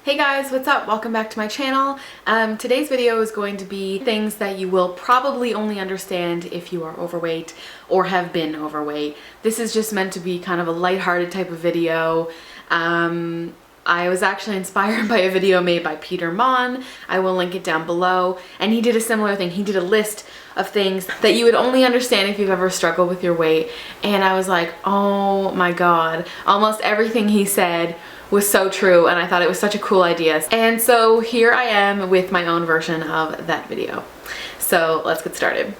Hey guys, what's up? Welcome back to my channel. Today's video is going to be things that you will probably only understand if you are overweight or have been overweight. This is just meant to be kind of a lighthearted type of video. I was actually inspired by a video made by Peter Mon. I will link it down below. And he did a similar thing. He did a list of things that you would only understand if you've ever struggled with your weight. And I was like, oh my God, almost everything he said was so true, and I thought it was such a cool idea. And so here I am with my own version of that video. So let's get started.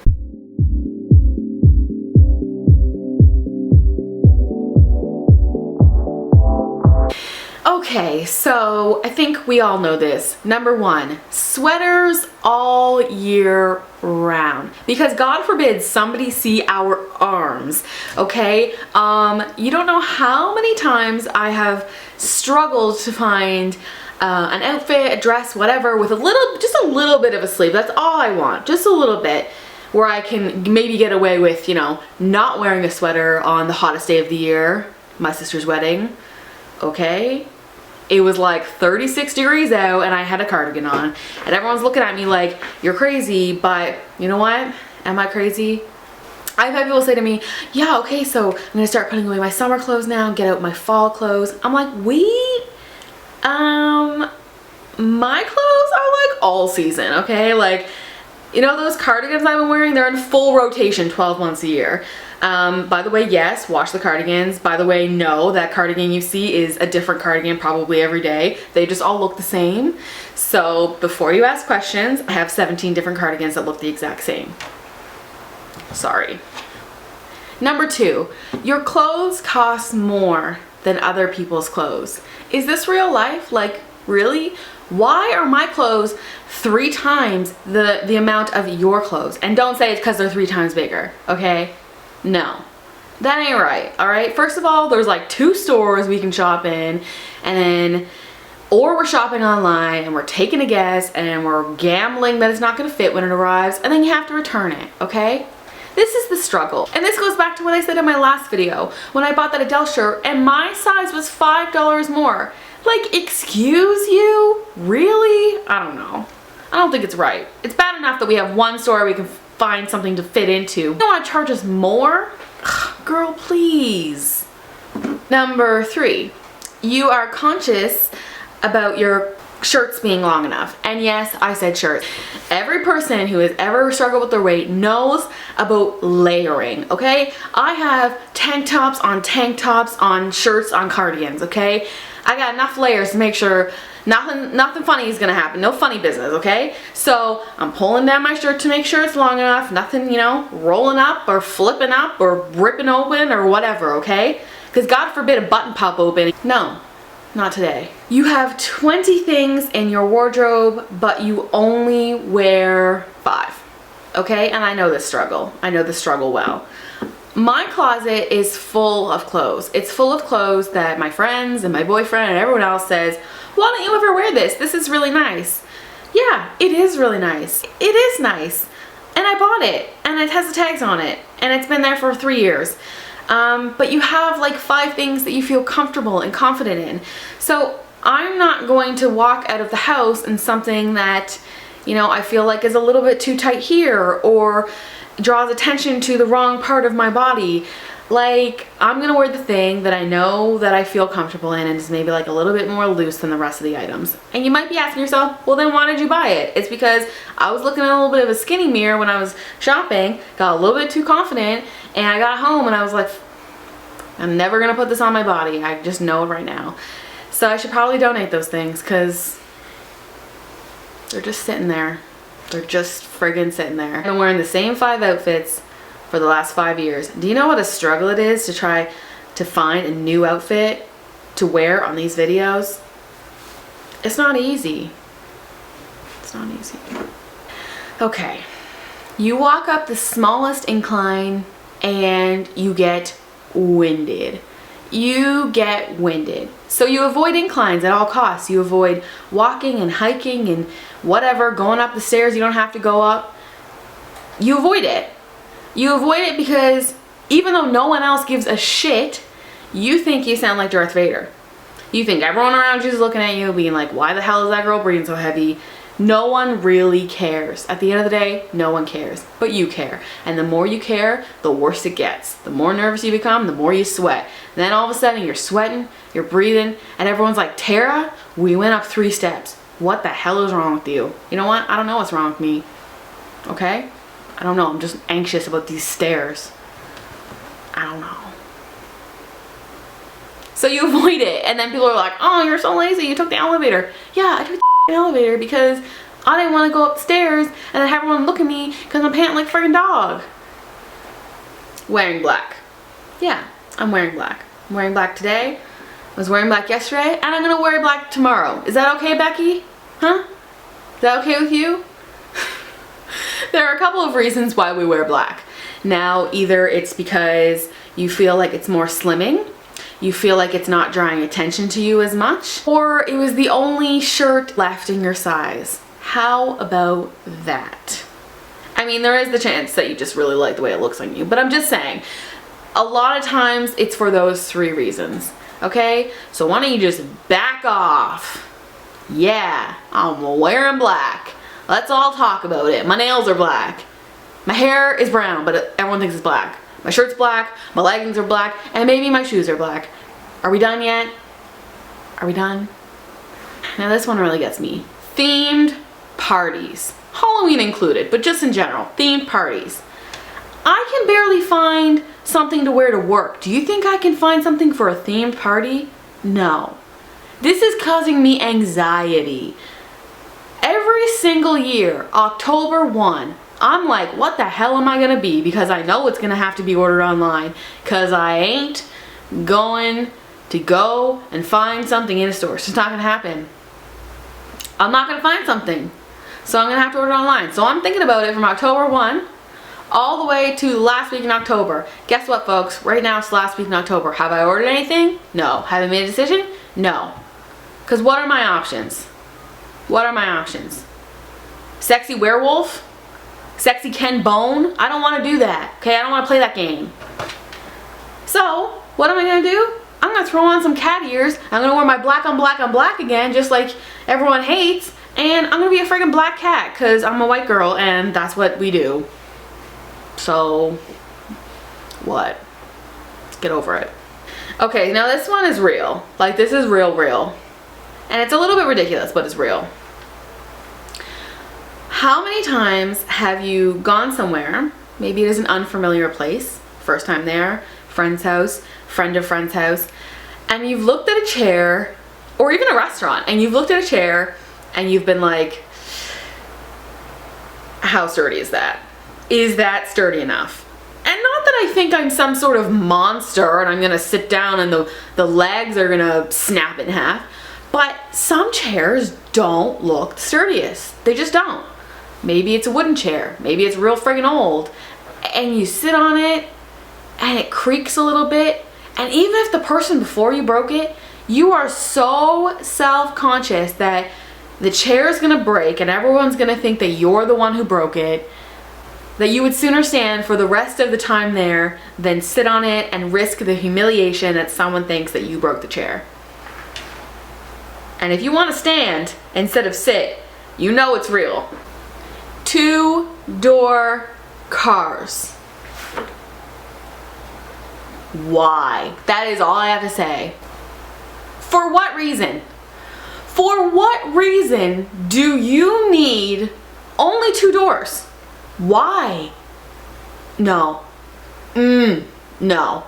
Okay, so I think we all know this. Number one, sweaters all year round. Because God forbid somebody see our arms, okay? You don't know how many times I have struggled to find an outfit, a dress, whatever, with just a little bit of a sleeve. That's all I want, just a little bit, where I can maybe get away with, you know, not wearing a sweater on the hottest day of the year, my sister's wedding, okay? It was like 36 degrees out and I had a cardigan on and everyone's looking at me like, you're crazy, but you know what? Am I crazy? I've had people say to me, yeah, okay, so I'm gonna start putting away my summer clothes now, get out my fall clothes. I'm like, wait, my clothes are like all season, okay? Like, you know those cardigans I've been wearing? They're in full rotation 12 months a year. By the way, yes, wash the cardigans. By the way, no, that cardigan you see is a different cardigan probably every day. They just all look the same. So before you ask questions, I have 17 different cardigans that look the exact same. Sorry. Number two, your clothes cost more than other people's clothes. Is this real life? Like, really? Why are my clothes 3 times the amount of your clothes? And don't say it's because they're 3 times bigger, okay? No, that ain't right, all right? First of all, there's like 2 stores we can shop in, or we're shopping online and we're taking a guess and we're gambling that it's not gonna fit when it arrives, and then you have to return it, okay? This is the struggle. And this goes back to what I said in my last video, when I bought that Adele shirt and my size was $5 more. Like, excuse you? Really? I don't know. I don't think it's right. It's bad enough that we have one store we can find something to fit into. You don't want to charge us more? Ugh, girl, please. Number 3, you are conscious about your shirts being long enough. And yes, I said shirts. Every person who has ever struggled with their weight knows about layering, okay? I have tank tops on shirts on cardigans, okay? I got enough layers to make sure nothing funny is gonna happen. No funny business, okay? So I'm pulling down my shirt to make sure it's long enough. Nothing, you know, rolling up or flipping up or ripping open or whatever, okay? Because God forbid a button pop open. No, not today. You have 20 things in your wardrobe, but you only wear 5, okay? And I know this struggle. I know this struggle well. My closet is full of clothes. It's full of clothes that my friends and my boyfriend and everyone else says, why don't you ever wear this? This is really nice. Yeah, it is really nice. It is nice. And I bought it and it has the tags on it and it's been there for 3 years. But you have like 5 things that you feel comfortable and confident in. So I'm not going to walk out of the house in something that, you know, I feel like is a little bit too tight here or draws attention to the wrong part of my body. Like, I'm gonna wear the thing that I know that I feel comfortable in and is maybe like a little bit more loose than the rest of the items. And you might be asking yourself, well then why did you buy it? It's because I was looking at a little bit of a skinny mirror when I was shopping, got a little bit too confident, and I got home and I was like, I'm never gonna put this on my body. I just know it right now. So I should probably donate those things because they're just sitting there. They're just friggin' sitting there. I've been wearing the same 5 outfits for the last 5 years. Do you know what a struggle it is to try to find a new outfit to wear on these videos? It's not easy. It's not easy. Okay, you walk up the smallest incline and you get winded. You get winded. So you avoid inclines at all costs. You avoid walking and hiking and whatever, going up the stairs you don't have to go up. You avoid it. You avoid it because even though no one else gives a shit, you think you sound like Darth Vader. You think everyone around you is looking at you being like, why the hell is that girl breathing so heavy? No one really cares. At the end of the day, no one cares, but you care. And the more you care, the worse it gets. The more nervous you become, the more you sweat. And then all of a sudden you're sweating, you're breathing, and everyone's like, Tara, we went up 3 steps. What the hell is wrong with you? You know what? I don't know what's wrong with me. Okay? I don't know. I'm just anxious about these stairs. I don't know. So you avoid it, and then people are like, oh, you're so lazy, you took the elevator. Yeah, I took the elevator because I didn't want to go upstairs and then have everyone look at me because I'm panting like a friggin' dog. Wearing black. Yeah, I'm wearing black. I'm wearing black today. I was wearing black yesterday, and I'm gonna wear black tomorrow. Is that okay, Becky? Huh? Is that okay with you? There are a couple of reasons why we wear black. Now, either it's because you feel like it's more slimming, you feel like it's not drawing attention to you as much, or it was the only shirt left in your size. How about that? I mean, there is the chance that you just really like the way it looks on you, but I'm just saying, a lot of times it's for those 3 reasons, okay? So why don't you just back off? Yeah, I'm wearing black. Let's all talk about it. My nails are black. My hair is brown, but everyone thinks it's black. My shirt's black, my leggings are black, and maybe my shoes are black. Are we done yet? Are we done? Now this one really gets me. Themed parties. Halloween included, but just in general, themed parties. I can barely find something to wear to work. Do you think I can find something for a themed party? No. This is causing me anxiety. Every single year, October 1, I'm like, what the hell am I gonna be? Because I know it's gonna have to be ordered online. Cause I ain't going to go and find something in a store. It's just not gonna happen. I'm not gonna find something. So I'm gonna have to order it online. So I'm thinking about it from October 1 all the way to last week in October. Guess what, folks? Right now it's last week in October. Have I ordered anything? No. Have I made a decision? No. Cause what are my options? What are my options? Sexy werewolf? Sexy Ken Bone? I don't want to do that. Okay, I don't want to play that game. So, what am I going to do? I'm going to throw on some cat ears. I'm going to wear my black on black on black again, just like everyone hates. And I'm going to be a friggin' black cat, because I'm a white girl, and that's what we do. So, what? Get over it. Okay, now this one is real. Like, this is real. And it's a little bit ridiculous, but it's real. How many times have you gone somewhere, maybe it is an unfamiliar place, first time there, friend's house, friend of friend's house, and you've looked at a chair, or even a restaurant, and you've looked at a chair, and you've been like, how sturdy is that? Is that sturdy enough? And not that I think I'm some sort of monster and I'm gonna sit down and the legs are gonna snap in half, but some chairs don't look the sturdiest. They just don't. Maybe it's a wooden chair. Maybe it's real friggin' old. And you sit on it and it creaks a little bit. And even if the person before you broke it, you are so self-conscious that the chair is gonna break and everyone's gonna think that you're the one who broke it, that you would sooner stand for the rest of the time there than sit on it and risk the humiliation that someone thinks that you broke the chair. And if you want to stand instead of sit, you know it's real. 2-door cars. Why? That is all I have to say. For what reason? For what reason do you need only 2 doors? Why? No. No.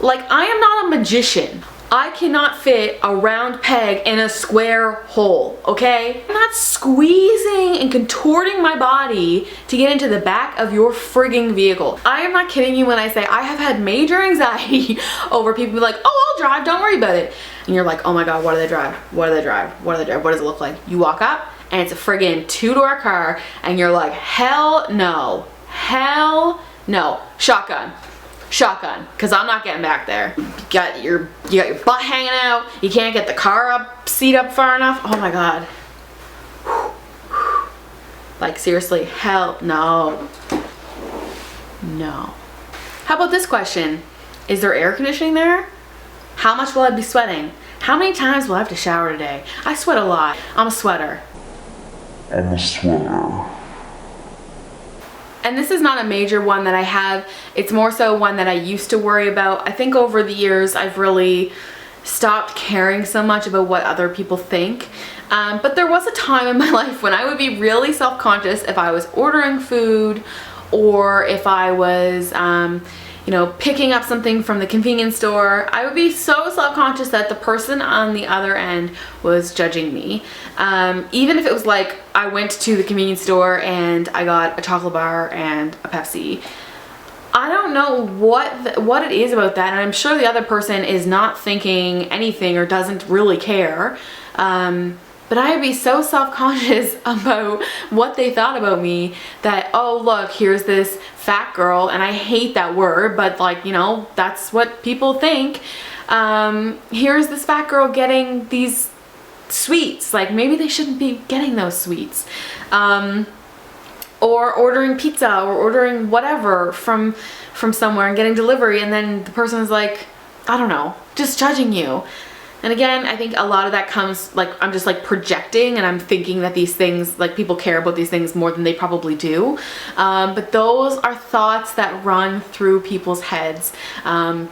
Like, I am not a magician. I cannot fit a round peg in a square hole, okay? I'm not squeezing and contorting my body to get into the back of your frigging vehicle. I am not kidding you when I say I have had major anxiety over people being like, oh, I'll drive, don't worry about it. And you're like, oh my God, what do they drive? What do they drive? What do they drive? What does it look like? You walk up and it's a friggin' 2-door car and you're like, hell no, hell no. Shotgun. Shotgun, because I'm not getting back there. You got your butt hanging out. You can't get the seat up far enough. Oh my God. Like, seriously, hell no. No. How about this question? Is there air conditioning there? How much will I be sweating? How many times will I have to shower today? I sweat a lot. I'm a sweater. I'm a sweater. And this is not a major one that I have. It's more so one that I used to worry about. I think over the years I've really stopped caring so much about what other people think. But there was a time in my life when I would be really self-conscious if I was ordering food or if I was you know, picking up something from the convenience store. I would be so self-conscious that the person on the other end was judging me. Even if it was like I went to the convenience store and I got a chocolate bar and a Pepsi. I don't know what it is about that, and I'm sure the other person is not thinking anything or doesn't really care. But I would be so self-conscious about what they thought about me that, oh look, here's this fat girl, and I hate that word, but like, you know, that's what people think. Here's this fat girl getting these sweets. Like, maybe they shouldn't be getting those sweets. Or ordering pizza or ordering whatever from somewhere and getting delivery, and then the person is like, I don't know, just judging you. And again, I think a lot of that comes, like, I'm just like projecting and I'm thinking that these things, like, people care about these things more than they probably do. But those are thoughts that run through people's heads,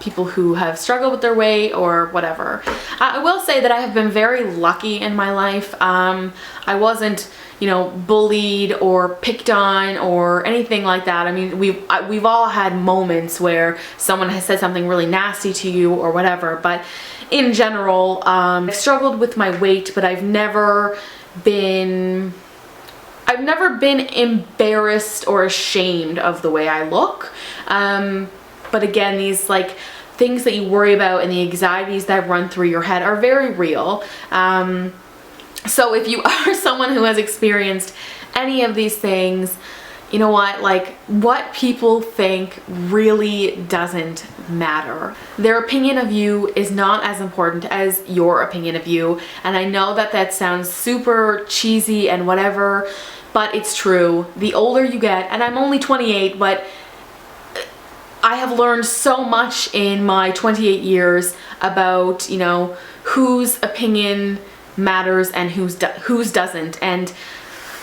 people who have struggled with their weight or whatever. I will say that I have been very lucky in my life. I wasn't, you know, bullied or picked on or anything like that. I mean, we've all had moments where someone has said something really nasty to you or whatever, but in general, I've struggled with my weight, but I've never been embarrassed or ashamed of the way I look. But again, these like things that you worry about and the anxieties that run through your head are very real. So if you are someone who has experienced any of these things, you know what, like, what people think really doesn't matter. Their opinion of you is not as important as your opinion of you. And I know that that sounds super cheesy and whatever, but it's true. The older you get, and I'm only 28, but I have learned so much in my 28 years about, you know, whose opinion matters and whose doesn't. And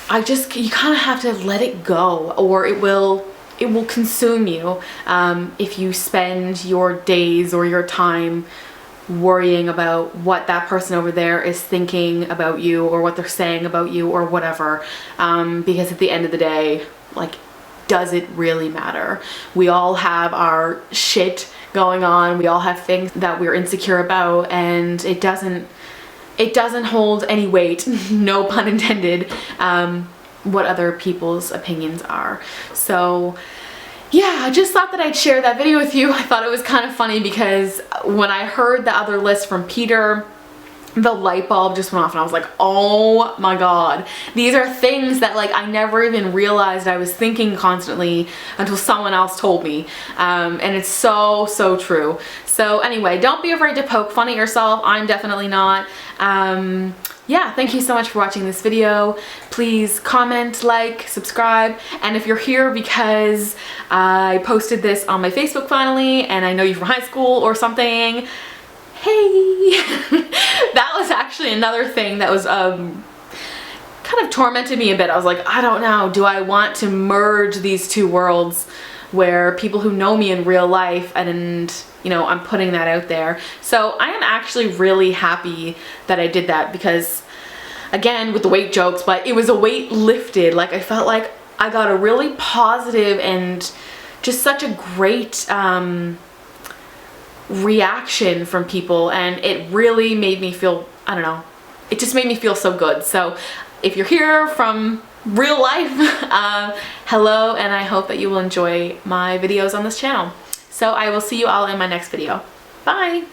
you kind of have to let it go, or it will consume you if you spend your days or your time worrying about what that person over there is thinking about you or what they're saying about you or whatever, because at the end of the day, like, does it really matter? We all have our shit going on. We all have things that we're insecure about, and it doesn't hold any weight, no pun intended, what other people's opinions are. So yeah, I just thought that I'd share that video with you. I thought it was kind of funny because when I heard the other list from Peter, the light bulb just went off and I was like, oh my god. These are things that, like, I never even realized I was thinking constantly until someone else told me. And it's so, so true. So anyway, don't be afraid to poke fun at yourself. I'm definitely not. Yeah, thank you so much for watching this video. Please comment, like, subscribe, and if you're here because I posted this on my Facebook finally and I know you from high school or something, hey! That was actually another thing that was kind of tormented me a bit. I was like, I don't know, do I want to merge these two worlds where people who know me in real life and you know, I'm putting that out there. So I am actually really happy that I did that because, again, with the weight jokes, but it was a weight lifted. Like, I felt like I got a really positive and just such a great reaction from people, and it really made me feel, I don't know, it just made me feel so good. So if you're here from real life, hello, and I hope that you will enjoy my videos on this channel. So I will see you all in my next video. Bye!